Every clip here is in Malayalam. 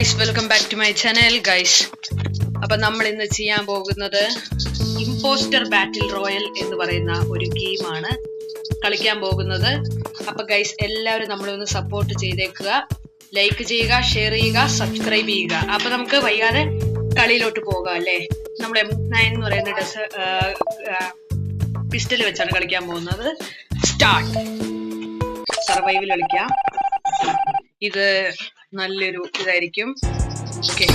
Welcome back to my channel guys. അപ്പൊ നമ്മൾ ഇന്ന് ചെയ്യാൻ പോകുന്നത് ഇമ്പോസ്റ്റർ ബാറ്റിൽ റോയൽ എന്ന് പറയുന്ന ഒരു ഗെയിമാണ് കളിക്കാൻ പോകുന്നത്. അപ്പൊ ഗൈസ് എല്ലാവരും നമ്മളൊന്ന് സപ്പോർട്ട് ചെയ്തേക്കുക, ലൈക്ക് ചെയ്യുക, ഷെയർ ചെയ്യുക, സബ്സ്ക്രൈബ് ചെയ്യുക. അപ്പൊ നമുക്ക് വൈകാതെ കളിയിലോട്ട് പോകാം അല്ലേ. നമ്മൾ M9 എന്ന് പറയുന്ന പിസ്റ്റൽ വെച്ചാണ് കളിക്കാൻ പോകുന്നത്. സ്റ്റാർട്ട്. സർവൈവൽ കളിക്കാം. ഇത് നല്ലൊരു ഇതായിരിക്കും. ഓക്കെ,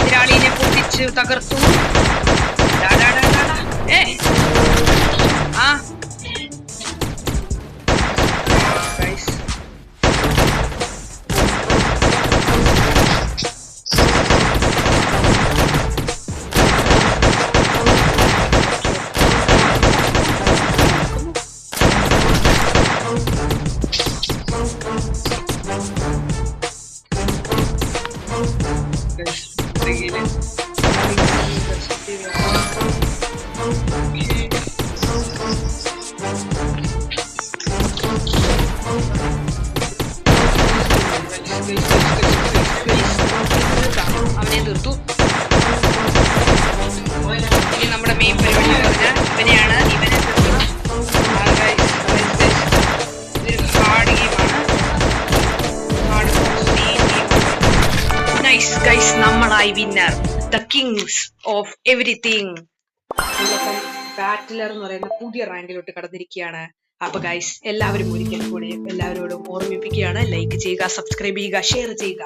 എതിരാളിനെ പൊട്ടിച്ച് തകർത്തു. ആ അവനെ തീർത്തു. ഇനി നമ്മുടെ മെയിൻ പരിപാടി പറഞ്ഞാൽ ഇവനെയാണ്. ഇവനെ ഇതൊരു ഹാർഡ് ഗെയിമാണ്. നൈസ് ഗൈസ്, നമ്മളായി winner, the kings of everything. Battler എന്ന് പറയുന്ന പുതിയ റാങ്കിലോട്ട് കടന്നിരിക്കുകയാണ്. അപ്പൊ ഗൈസ് എല്ലാവരും ഒരിക്കൽ കൂടി എല്ലാവരോടും ഓർമ്മിപ്പിക്കുകയാണ്, ലൈക്ക് ചെയ്യുക, സബ്സ്ക്രൈബ് ചെയ്യുക, ഷെയർ ചെയ്യുക.